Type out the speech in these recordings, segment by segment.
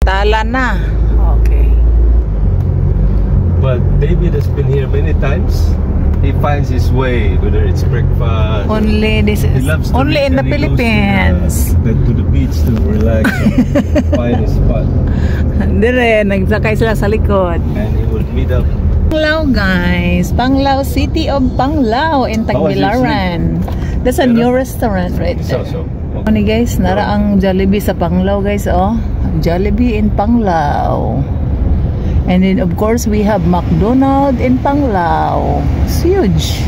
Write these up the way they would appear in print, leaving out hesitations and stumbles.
Tala na. Okay. But David has been here many times. He finds his way, whether it's breakfast. Only this is only in the Philippines. To the beach to relax and find a spot. Dire, nagsakay sila sa likod. And he would meet up. Panglao guys, Panglao, City of Panglao in Tagbilaran. That's a new restaurant right there. Ano guys, nara ang Jollibee sa Panglao guys, oh. Jollibee in Panglao. And then of course we have McDonald's in Panglao. It's huge.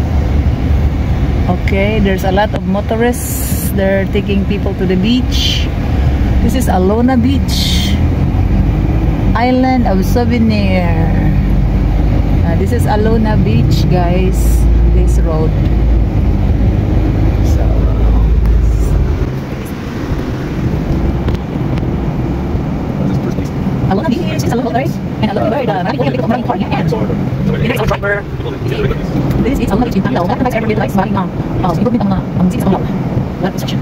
Okay, there's a lot of motorists. They're taking people to the beach. This is Alona Beach, Island of Souvenir. This is Alona Beach guys, this road. So Alona Beach is a local place, and Alona Beach, this is Alona Beach in Panglao. That guys ever realize buying improvement ang music sa Panglao. That position.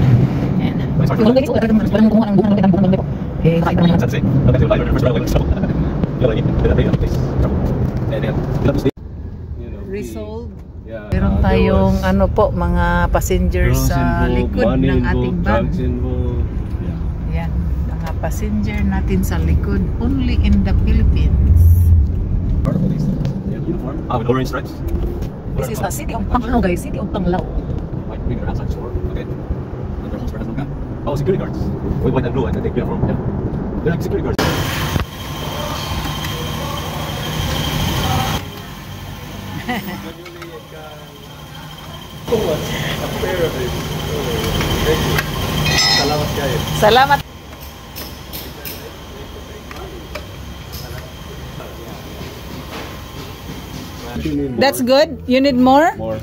And yung guys, walang kumuha ng buong ng eh, kahit naman resolve. Meron tayong ano po, mga passengers sa likod ng ating van. Yan, mga passenger natin sa likod. Only in the Philippines. With orange stripes. This is the City of Panglao guys, City of Panglao. White bigger outside store. Okay. And their homes for Hasluga. Oh, security guards. With white and blue, and they take uniform. Yeah. They're like security guards. Salamat kayo. Salamat. That's good. You need more? More.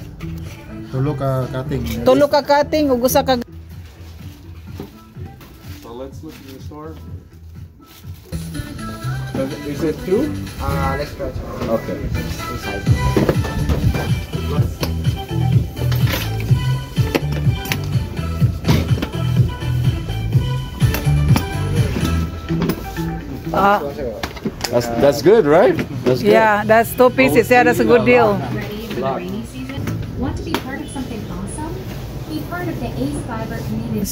Tulo ka cutting. Tulo ka cutting ug usa ka. So let's look in the store. Is it two? Let's try. Okay. Inside. That's good, right? That's good. Yeah, that's 2 pieces. Yeah, that's a good deal. Ready for the rainy season? Want to be part of something awesome? Be part of the Ace Fiber community.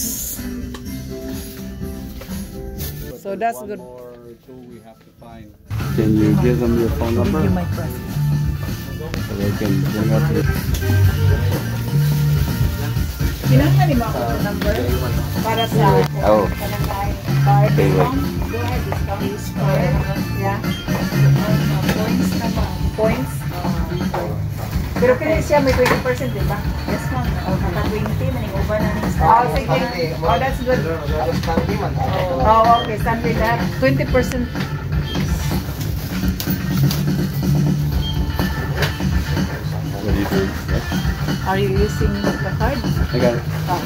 So that's good. Or two we have to find. Can you give them your phone number? You might press. So they can bring up your... Kailangan ni mga number para sa Oh. card. Okay, wait. Go ahead, discount is card. Yeah. Points naman. Points. Pero kaya siya may 20%, di ba? Yes, ma'am. Naka 20, maning-over na ng stock. Oh, sige. Oh, that's good. Oh, okay. Sunday that. 20%. What are you doing? Are you using the card? I got it. Oh.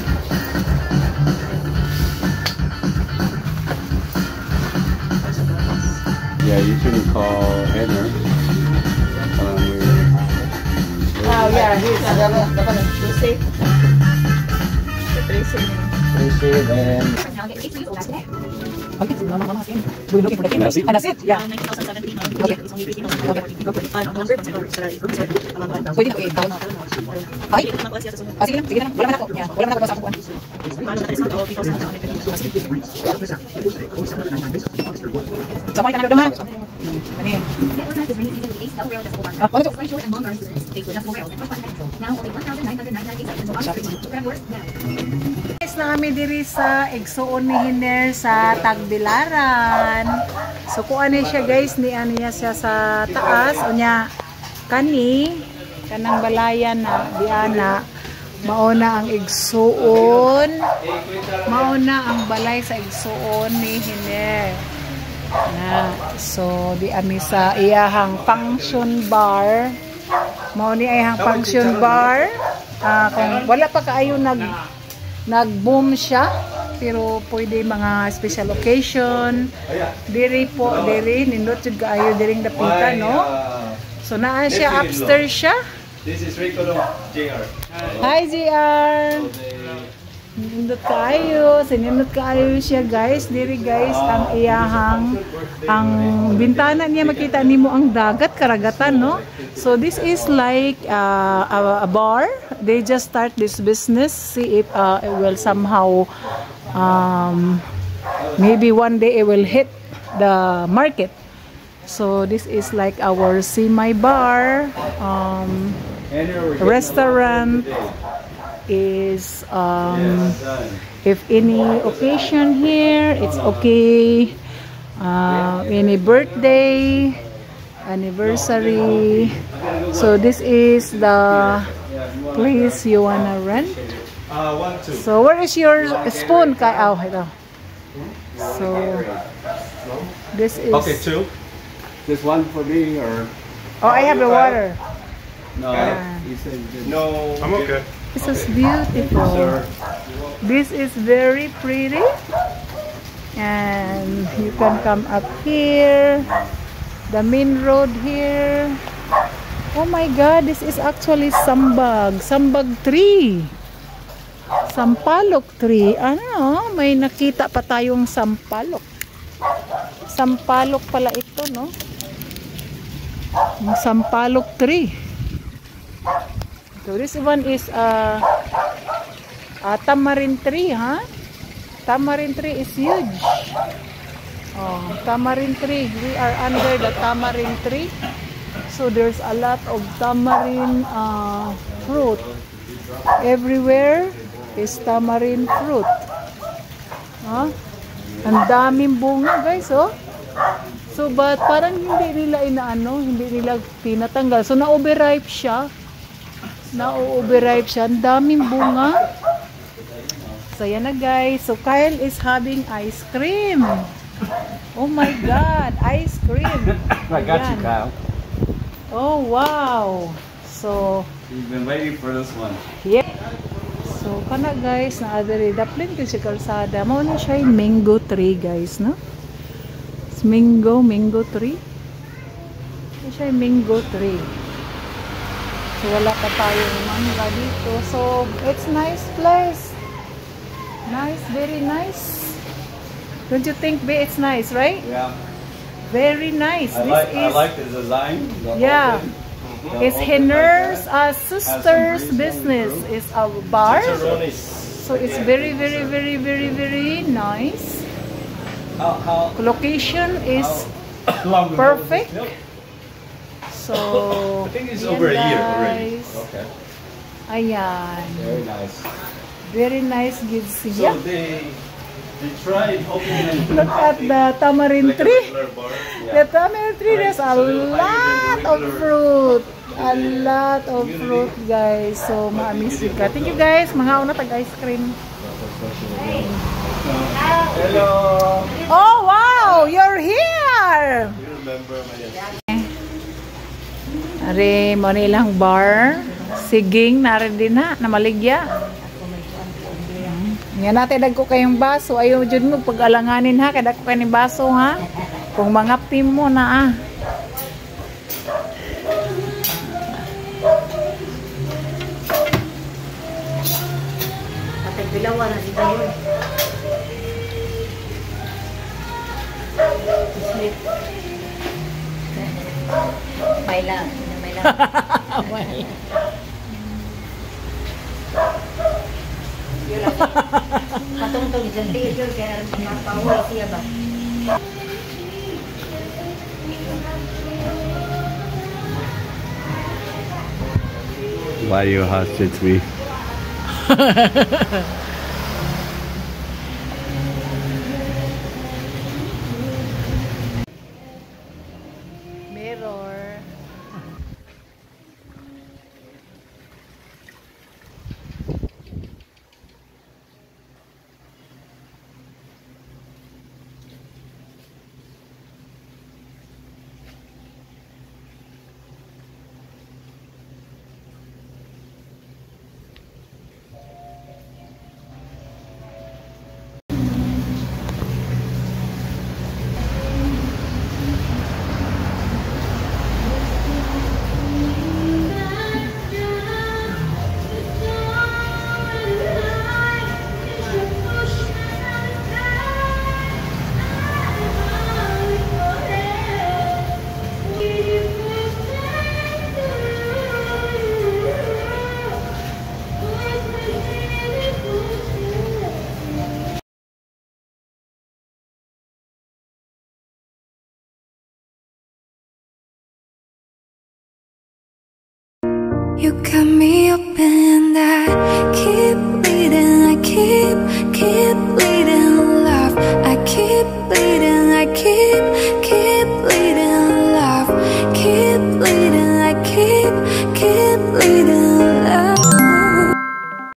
Yeah, you can call Henry. Oh, yeah. Here's safe. Tracy and Okay, we're looking for the That's it? That's it? Yeah. Okay. Pwede na i-count. Ay? Sige lang. Wala man ako. Yeah. Wala man ako sa akuan. Sabay ka na doon ha? Ano yun? Ano ito? Guys, na kami diri sa Igsuon ni Hiner sa Tagbilaran. So kuan ni siya guys, ni ano niya siya sa taas o niya kanang balayan na diana mauna ang Igsuon. Mauna ang balay sa Igsuon ni Hiner. Na so di ami sa iyahang function bar. Mao ni iyahang function bar. Kung wala pa kaayo nag-boom siya, pero pwede mga special occasion. Diri nindot jud kaayo diring dapita, no? So naa siya upstairs siya. This is Rico JR. Hi JR. Sinindot kaayo siya guys. Diri guys ang iyahang ang bintana niya makita nimo ang dagat karagatan no. So this is like a bar. They just start this business. See if it will somehow maybe one day it will hit the market. So this is like our semi bar restaurant. Is if any occasion here, it's okay. Any birthday, anniversary. So this is the place you wanna rent. So where is your spoon? Ito. So this is. Okay, two. This one for me or? Oh, I have the water. No. You said no. I'm okay. This is beautiful. This is very pretty. And you can come up here. The main road here. Oh my God, this is actually sambag. Sambag tree. Sampalok tree. Ano, may nakita pa tayong sampalok. Sampalok pala ito, no? Sampalok tree. So this one is tamarind tree, huh? Tamarind tree is huge. Oh, tamarind tree. We are under the tamarind tree. So there's a lot of tamarind fruit. Everywhere is tamarind fruit. Huh? Ang daming bunga, guys, oh. So but parang hindi nila hindi nila tinatanggal. So na-overripe siya. Na-overripe siya. Ang daming bunga. So yan na guys. So Kyle is having ice cream. Oh my God. Ice cream. I got you, Kyle. Oh wow. So You've been waiting for this one. yeah. So kana guys na adere daplin ko si kalsada. Mao na siya yung mango tree guys, no? It's mango tree. Ito siya yung mango tree. So wala pa tayong mangga dito. So it's nice place. Nice, very nice. Don't you think, Be? It's nice, right? Yeah. Very nice. I like the design. Yeah. It's Henner's sister's business. It's a bar. So it's very, very, very, very, very nice. Location is perfect. So, I think it's over a year already. guys. Okay. Ayan. Very nice. Very nice gives So siya. they tried opening Look at the tamarind like a tree. regular bar. The tamarind tree, there's a lot of fruit. A lot of fruit, guys. So, ma-amaze ka. Thank you, guys. Mga una tag-ice cream. Hello. Oh, wow! You're here! You remember my Ari, mo na ilang bar. Siging, narin din na. Namaligya. Nga natin, dagko kayong baso. Ayaw dyan mo pag-alanganin ha. Kaya dagko kayong baso ha. Kung mga pim mo na ah. Bilawan na si Dayon. May lang. Yun lang. Patungtong isang tiil yun. Kaya napawal siya ba? Why you hostage me? Mirror. You got me open and I keep bleeding, I keep bleeding love. I keep bleeding, I keep